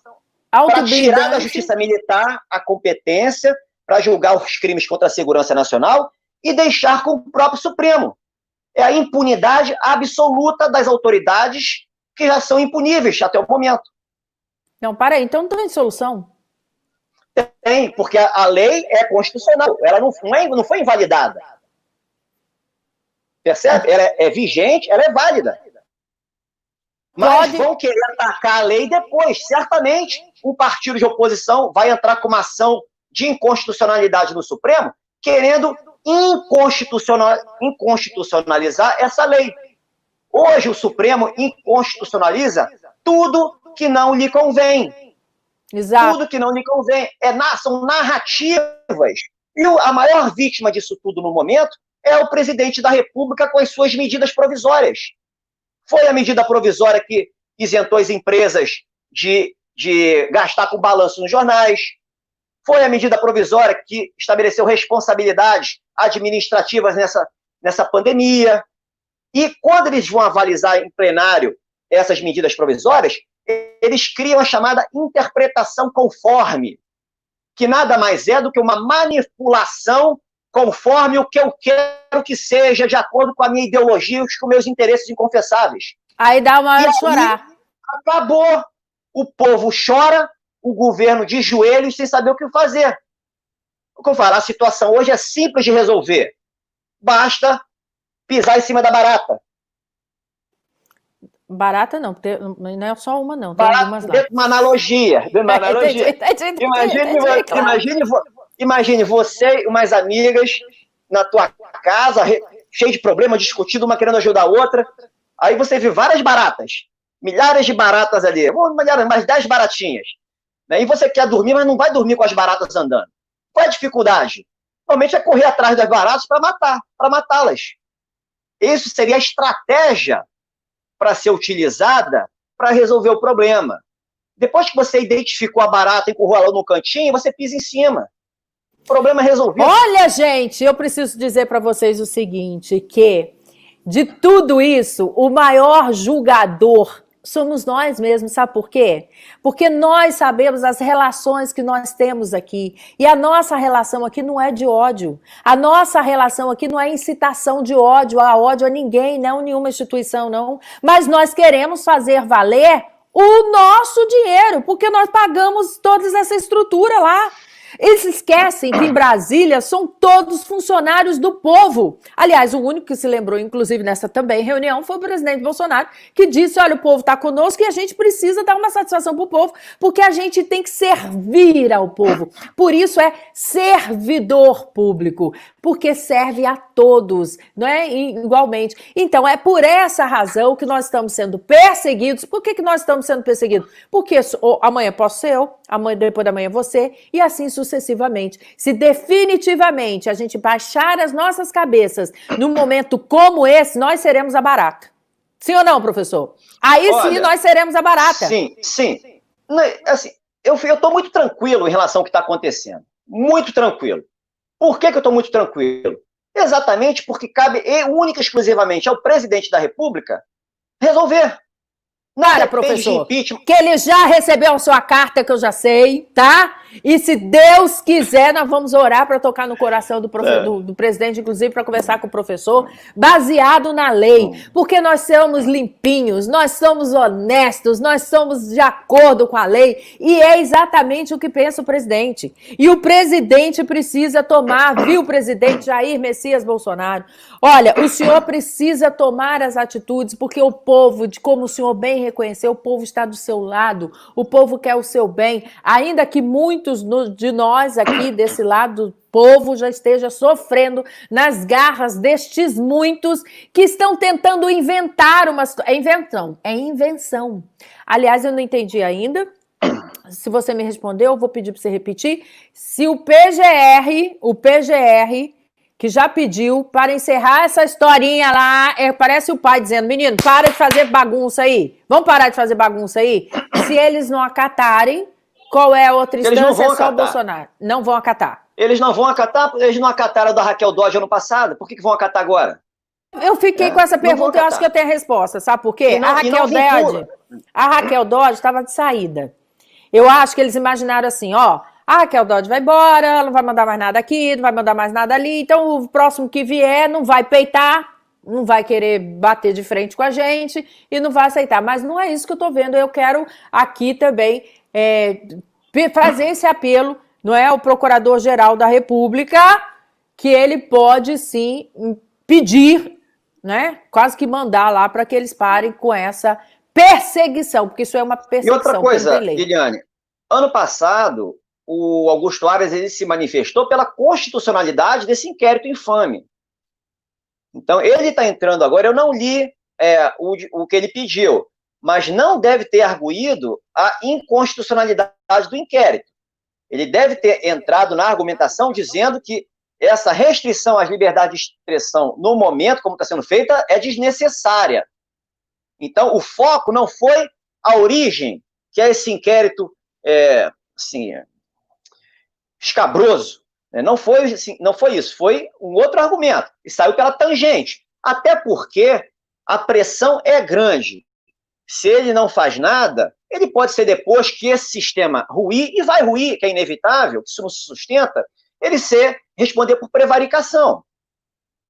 para tirar da Justiça Militar a competência para julgar os crimes contra a segurança nacional e deixar com o próprio Supremo. É a impunidade absoluta das autoridades que já são impuníveis até o momento. Não, para aí. Então não tem solução? Tem, porque a lei é constitucional. Ela não foi invalidada. Percebe? Ela é vigente, ela é válida. Mas vão querer atacar a lei depois. Certamente, um partido de oposição vai entrar com uma ação de inconstitucionalidade no Supremo, querendo inconstitucionalizar essa lei. Hoje, o Supremo inconstitucionaliza tudo que não lhe convém. Exato. Tudo que não lhe convém. São narrativas. E a maior vítima disso tudo no momento é o presidente da República com as suas medidas provisórias. Foi a medida provisória que isentou as empresas de gastar com balanço nos jornais. Foi a medida provisória que estabeleceu responsabilidades administrativas nessa pandemia. E quando eles vão avalizar em plenário essas medidas provisórias, eles criam a chamada interpretação conforme, que nada mais é do que uma manipulação conforme o que eu quero que seja, de acordo com a minha ideologia e com meus interesses inconfessáveis. Aí dá uma hora de chorar. Acabou. O povo chora, o governo de joelhos sem saber o que fazer. O que eu falo, a situação hoje é simples de resolver. Basta pisar em cima da barata. Barata não, não é só uma não, tem algumas lá. Uma analogia. Imagine você e umas amigas na tua casa, cheio de problemas, discutindo, uma querendo ajudar a outra. Aí você vê várias baratas, milhares de baratas ali, mais 10 baratinhas. Né? E você quer dormir, mas não vai dormir com as baratas andando. Qual é a dificuldade? Normalmente é correr atrás das baratas para matá-las. Isso seria a estratégia para ser utilizada para resolver o problema. Depois que você identificou a barata, encurralou no cantinho, você pisa em cima. O problema é resolvido. Olha, gente, eu preciso dizer para vocês o seguinte, que de tudo isso, o maior julgador somos nós mesmos, sabe por quê? Porque nós sabemos as relações que nós temos aqui. E a nossa relação aqui não é de ódio. A nossa relação aqui não é incitação de ódio a ninguém, não nenhuma instituição, não. Mas nós queremos fazer valer o nosso dinheiro, porque nós pagamos toda essa estrutura lá. Eles esquecem que em Brasília são todos funcionários do povo. Aliás, o único que se lembrou, inclusive nessa também reunião, foi o presidente Bolsonaro, que disse, olha, o povo está conosco e a gente precisa dar uma satisfação para o povo, porque a gente tem que servir ao povo. Por isso é servidor público, porque serve a todos, não é? Igualmente. Então, é por essa razão que nós estamos sendo perseguidos. Por que nós estamos sendo perseguidos? Porque amanhã posso ser eu, depois da manhã você, e assim sucessivamente. Se definitivamente a gente baixar as nossas cabeças num momento como esse, nós seremos a barata. Sim ou não, professor? Aí olha, sim nós seremos a barata. Sim. Assim, eu estou muito tranquilo em relação ao que está acontecendo. Muito tranquilo. Por que eu estou muito tranquilo? Exatamente porque cabe única e exclusivamente ao presidente da República resolver. Para, professor, que ele já recebeu a sua carta, que eu já sei, tá? E se Deus quiser, nós vamos orar para tocar no coração do presidente, inclusive para conversar com o professor, baseado na lei, porque nós somos limpinhos, nós somos honestos, nós somos de acordo com a lei, e é exatamente o que pensa o presidente. E o presidente precisa tomar, viu, presidente Jair Messias Bolsonaro? Olha, o senhor precisa tomar as atitudes, porque o povo, como o senhor bem reconheceu, o povo está do seu lado, o povo quer o seu bem, ainda que muitos de nós aqui desse lado do povo já esteja sofrendo nas garras destes muitos que estão tentando inventar uma situação. É invenção. Aliás, eu não entendi ainda. Se você me respondeu, eu vou pedir para você repetir. Se o PGR, que já pediu para encerrar essa historinha lá, parece o pai dizendo, menino, para de fazer bagunça aí. Vamos parar de fazer bagunça aí? Se eles não acatarem, qual é a outra instância? É só o Bolsonaro. Não vão acatar. Eles não vão acatar? Eles não acataram da Raquel Dodge ano passado? Por que vão acatar agora? Eu fiquei com essa pergunta e eu acho que eu tenho a resposta. Sabe por quê? A Raquel Dodge estava de saída. Eu acho que eles imaginaram assim, ó, a Raquel Dodge vai embora, ela não vai mandar mais nada aqui, não vai mandar mais nada ali, então o próximo que vier não vai peitar, não vai querer bater de frente com a gente e não vai aceitar. Mas não é isso que eu tô vendo, eu quero aqui também fazer esse apelo, não é, ao Procurador-Geral da República, que ele pode sim pedir, né, quase que mandar lá para que eles parem com essa perseguição, porque isso é uma perseguição. E outra coisa, Liliane, ano passado, o Augusto Aras ele se manifestou pela constitucionalidade desse inquérito infame. Então, ele está entrando agora, eu não li o que ele pediu, mas não deve ter arguído a inconstitucionalidade do inquérito. Ele deve ter entrado na argumentação dizendo que essa restrição às liberdades de expressão, no momento como está sendo feita, é desnecessária. Então, o foco não foi a origem, que é esse inquérito escabroso. Não foi isso, foi um outro argumento. E saiu pela tangente. Até porque a pressão é grande. Se ele não faz nada, ele pode ser depois que esse sistema ruir, e vai ruir, que é inevitável, que isso não se sustenta, ele responder por prevaricação.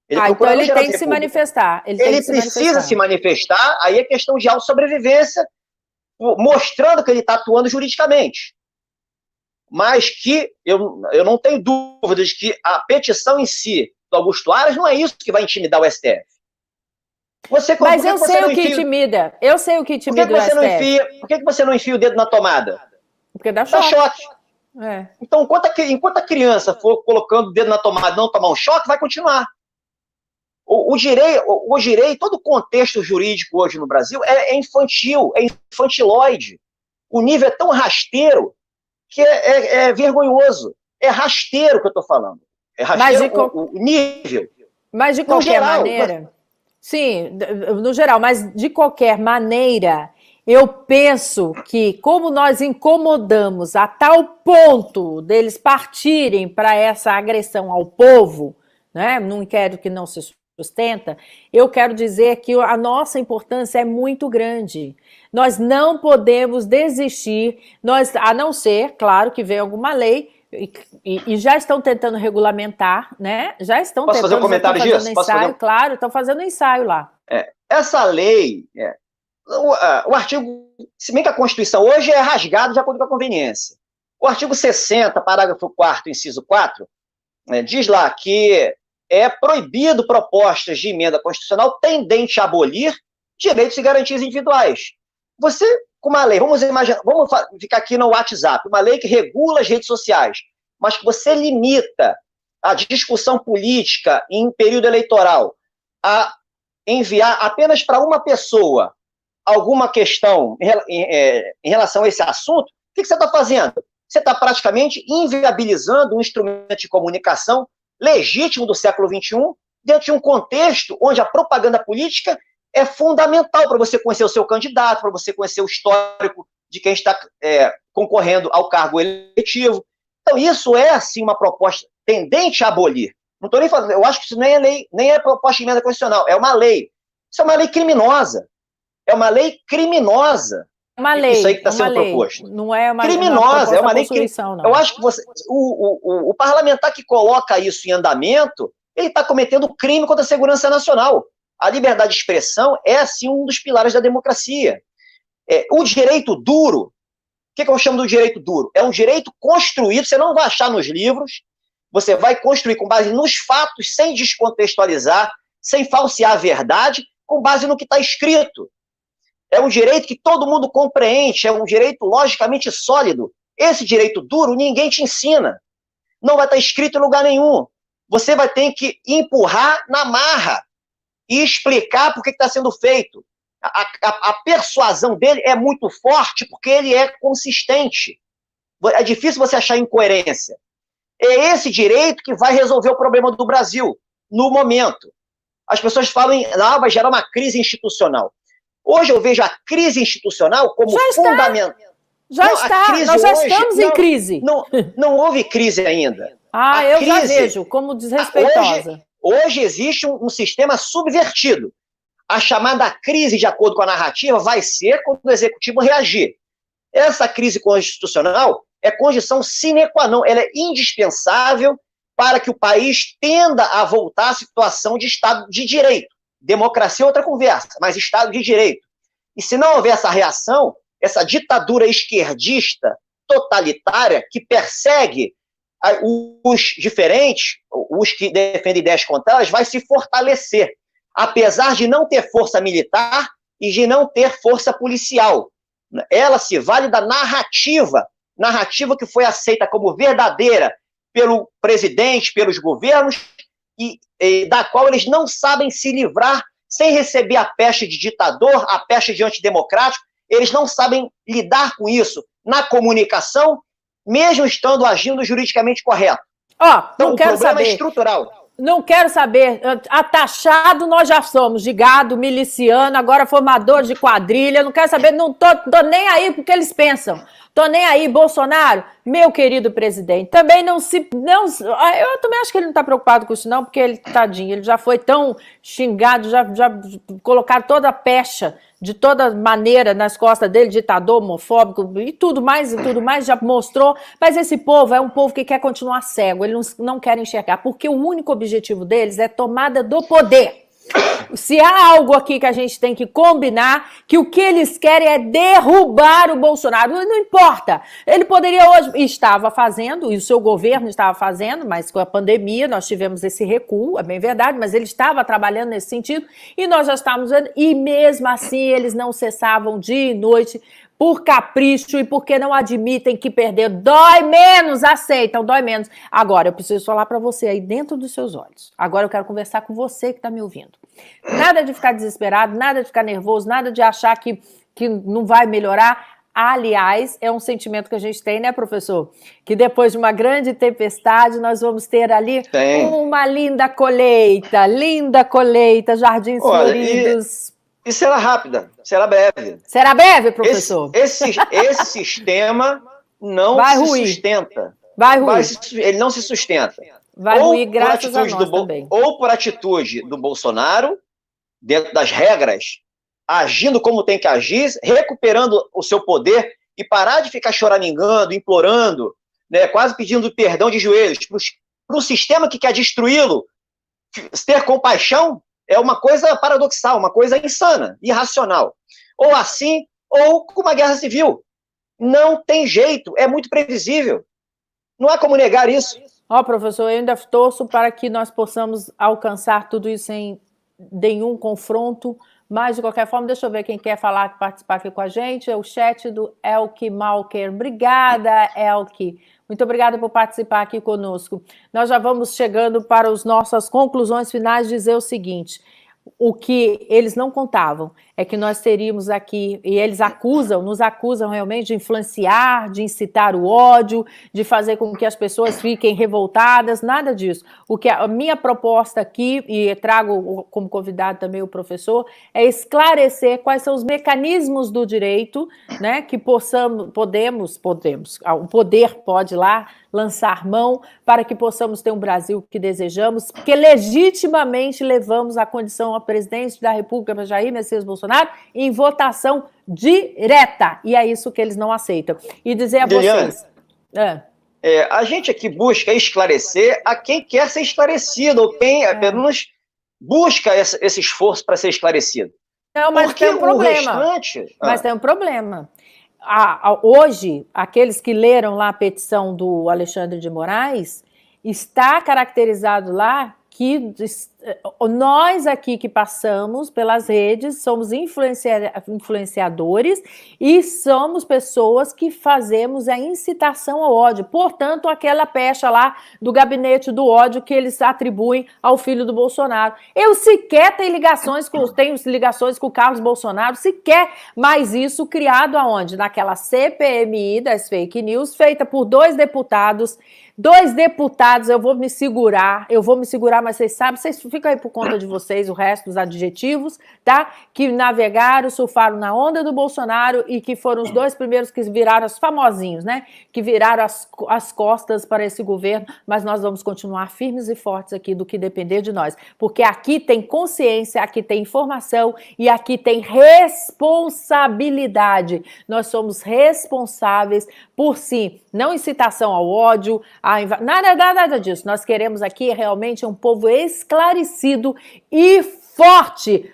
Então ele tem que se manifestar. Ele precisa se manifestar, aí é questão de autossobrevivência, mostrando que ele está atuando juridicamente. Mas que eu não tenho dúvidas de que a petição em si do Augusto Aras não é isso que vai intimidar o STF. Mas eu sei o que intimida. Eu sei o que intimida o STF. Por que você não enfia o dedo na tomada? Porque dá choque. Dá choque. Então, enquanto a criança for colocando o dedo na tomada e não tomar um choque, vai continuar. O direito, todo o contexto jurídico hoje no Brasil é infantil, é infantiloide. O nível é tão rasteiro que é vergonhoso. É rasteiro que eu estou falando. É rasteiro o nível. Mas de qualquer maneira... Sim, no geral, mas de qualquer maneira, eu penso que como nós incomodamos a tal ponto deles partirem para essa agressão ao povo, né, num inquérito que não se sustenta, eu quero dizer que a nossa importância é muito grande. Nós não podemos desistir, a não ser, claro, que venha alguma lei, e já estão tentando regulamentar, né? Já estão Posso tentando fazer um comentário disso? Ensaio, claro, estão fazendo ensaio lá. Essa lei, o artigo, se bem que a Constituição hoje é rasgada de acordo com a conveniência. O artigo 60, parágrafo 4º, inciso 4, diz lá que é proibido propostas de emenda constitucional tendente a abolir direitos e garantias individuais. Você, com uma lei, vamos ficar aqui no WhatsApp, uma lei que regula as redes sociais, mas que você limita a discussão política em período eleitoral a enviar apenas para uma pessoa alguma questão em relação a esse assunto, o que você está fazendo? Você está praticamente inviabilizando um instrumento de comunicação legítimo do século XXI, dentro de um contexto onde a propaganda política é fundamental para você conhecer o seu candidato, para você conhecer o histórico de quem está concorrendo ao cargo eletivo. Então, isso é, assim, uma proposta tendente a abolir. Não estou nem falando, eu acho que isso nem é proposta de emenda constitucional, é uma lei. Isso é uma lei criminosa. É uma lei criminosa. Uma lei, isso aí que está sendo lei. Proposto. Não é uma criminosa, é uma lei não. Eu acho que o parlamentar que coloca isso em andamento, ele está cometendo crime contra a segurança nacional. A liberdade de expressão é, sim, um dos pilares da democracia. O direito duro, o que eu chamo do direito duro? É um direito construído, você não vai achar nos livros, você vai construir com base nos fatos, sem descontextualizar, sem falsear a verdade, com base no que está escrito. É um direito que todo mundo compreende, é um direito logicamente sólido. Esse direito duro ninguém te ensina. Não vai estar escrito em lugar nenhum. Você vai ter que empurrar na marra e explicar por que está sendo feito. A persuasão dele é muito forte porque ele é consistente. É difícil você achar incoerência. É esse direito que vai resolver o problema do Brasil, no momento. As pessoas falam, vai gerar uma crise institucional. Hoje eu vejo a crise institucional como fundamental. Já está, nós já estamos em crise. Não houve crise ainda. Eu já vejo como desrespeitosa. Hoje existe um sistema subvertido. A chamada crise, de acordo com a narrativa, vai ser quando o executivo reagir. Essa crise constitucional é condição sine qua non, ela é indispensável para que o país tenda a voltar à situação de Estado de Direito. Democracia é outra conversa, mas Estado de Direito. E se não houver essa reação, essa ditadura esquerdista totalitária que persegue os diferentes, os que defendem ideias contrárias, vai se fortalecer, apesar de não ter força militar e de não ter força policial. Ela se vale da narrativa que foi aceita como verdadeira pelo presidente, pelos governos, e da qual eles não sabem se livrar sem receber a peste de ditador, a peste de antidemocrático. Eles não sabem lidar com isso na comunicação, mesmo estando agindo juridicamente correto. Então, o problema é estrutural. Não quero saber. Atachado nós já somos, de gado, miliciano, agora formador de quadrilha. Não quero saber, não tô nem aí porque eles pensam. Tô nem aí, Bolsonaro, meu querido presidente. Também eu também acho que ele não está preocupado com isso não, porque ele, tadinho, ele já foi tão xingado, já colocaram toda a pecha de toda maneira nas costas dele, ditador, homofóbico e tudo mais, já mostrou. Mas esse povo é um povo que quer continuar cego, eles não querem enxergar, porque o único objetivo deles é tomada do poder. Se há algo aqui que a gente tem que combinar, que o que eles querem é derrubar o Bolsonaro, não importa. Ele poderia hoje, estava fazendo, e o seu governo estava fazendo, mas com a pandemia nós tivemos esse recuo, é bem verdade, mas ele estava trabalhando nesse sentido, e nós já estávamos vendo, e mesmo assim eles não cessavam dia e noite, por capricho e porque não admitem que perder dói menos, aceitam, dói menos. Agora, eu preciso falar para você aí dentro dos seus olhos. Agora eu quero conversar com você que está me ouvindo. Nada de ficar desesperado, nada de ficar nervoso, nada de achar que não vai melhorar. Aliás, é um sentimento que a gente tem, né, professor? Que depois de uma grande tempestade, nós vamos ter ali uma linda colheita, jardins floridos. E será rápida, será breve. Será breve, professor? Esse sistema não sustenta. Ele não se sustenta. Vai ruir graças a nós também. Ou por atitude do Bolsonaro, dentro das regras, agindo como tem que agir, recuperando o seu poder e parar de ficar choramingando, implorando, né, quase pedindo perdão de joelhos para o sistema que quer destruí-lo. Ter compaixão é uma coisa paradoxal, uma coisa insana, irracional. Ou assim, ou com uma guerra civil. Não tem jeito, é muito previsível. Não há como negar isso. Professor, eu ainda torço para que nós possamos alcançar tudo isso sem nenhum confronto, mas de qualquer forma, deixa eu ver quem quer participar aqui com a gente, é o chat do Elke Malker. Obrigada, Elke. Muito obrigada por participar aqui conosco. Nós já vamos chegando para as nossas conclusões finais, dizer o seguinte: o que eles não contavam é que nós teríamos aqui, e eles nos acusam realmente de influenciar, de incitar o ódio, de fazer com que as pessoas fiquem revoltadas, nada disso. O que a minha proposta aqui, e trago como convidado também o professor, é esclarecer quais são os mecanismos do direito, né, que podemos, o poder pode lá lançar mão para que possamos ter um Brasil que desejamos, porque legitimamente levamos à condição ao presidente da República, Jair Messias Bolsonaro, em votação direta. E é isso que eles não aceitam. E dizer a Liliane, vocês... a gente aqui busca esclarecer a quem quer ser esclarecido, ou quem apenas busca esse esforço para ser esclarecido. Não, mas porque tem um problema. Mas tem um problema. Hoje, aqueles que leram lá a petição do Alexandre de Moraes, está caracterizado lá que nós aqui que passamos pelas redes somos influenciadores e somos pessoas que fazemos a incitação ao ódio. Portanto, aquela pecha lá do gabinete do ódio que eles atribuem ao filho do Bolsonaro. Eu sequer tenho ligações com o Carlos Bolsonaro, sequer, mas isso criado aonde? Naquela CPMI das fake news, feita por dois deputados, eu vou me segurar, mas vocês sabem, vocês ficam aí por conta de vocês, o resto dos adjetivos, tá? Que navegaram, surfaram na onda do Bolsonaro e que foram os dois primeiros que viraram os famosinhos, né? Que viraram as costas para esse governo, mas nós vamos continuar firmes e fortes aqui do que depender de nós, porque aqui tem consciência, aqui tem informação e aqui tem responsabilidade. Nós somos responsáveis por, sim, não incitação ao ódio, nada disso. Nós queremos aqui realmente um povo esclarecido e forte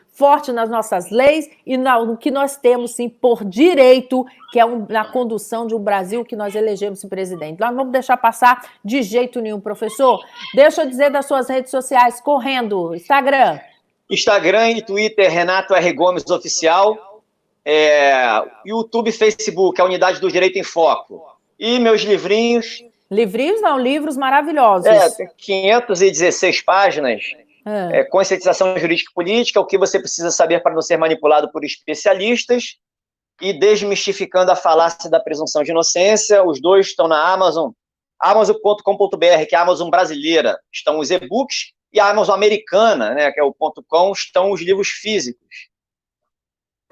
nas nossas leis e no que nós temos, sim, por direito, que é na condução de um Brasil que nós elegemos esse presidente. Nós não vamos deixar passar de jeito nenhum, professor. Deixa eu dizer das suas redes sociais, correndo, Instagram e Twitter, Renato R. Gomes Oficial, YouTube, Facebook, a Unidade do Direito em Foco. E meus livrinhos... Livrinhos não, livros maravilhosos. 516 páginas. Conscientização jurídica e política, o que você precisa saber para não ser manipulado por especialistas, e Desmistificando a falácia da presunção de inocência. Os dois estão na Amazon, amazon.com.br, que é a Amazon brasileira, estão os e-books, e a Amazon americana, né, que é o .com, estão os livros físicos.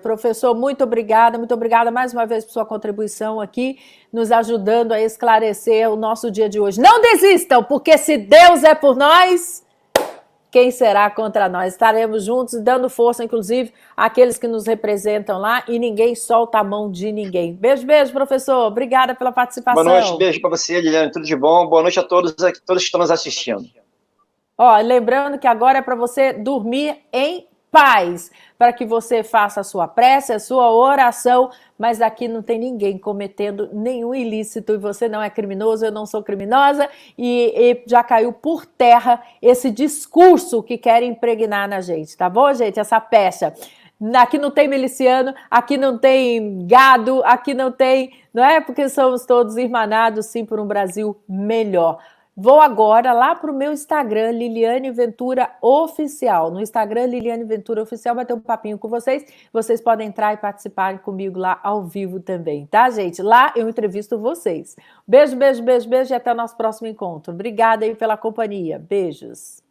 Professor, muito obrigada mais uma vez por sua contribuição aqui, nos ajudando a esclarecer o nosso dia de hoje. Não desistam, porque se Deus é por nós, quem será contra nós? Estaremos juntos, dando força, inclusive, àqueles que nos representam lá, e ninguém solta a mão de ninguém. Beijo, professor. Obrigada pela participação. Boa noite, beijo para você, Liliane. Tudo de bom. Boa noite a todos que estão nos assistindo. Lembrando que agora é para você dormir em paz, para que você faça a sua prece, a sua oração, mas aqui não tem ninguém cometendo nenhum ilícito, e você não é criminoso, eu não sou criminosa, e já caiu por terra esse discurso que querem impregnar na gente, tá bom, gente? Essa pecha. Aqui não tem miliciano, aqui não tem gado, aqui não tem, não é? Porque somos todos irmanados, sim, por um Brasil melhor. Vou agora lá para o meu Instagram, Liliane Ventura Oficial. No Instagram, Liliane Ventura Oficial, vai ter um papinho com vocês. Vocês podem entrar e participar comigo lá ao vivo também, tá, gente? Lá eu entrevisto vocês. Beijo e até o nosso próximo encontro. Obrigada aí pela companhia. Beijos.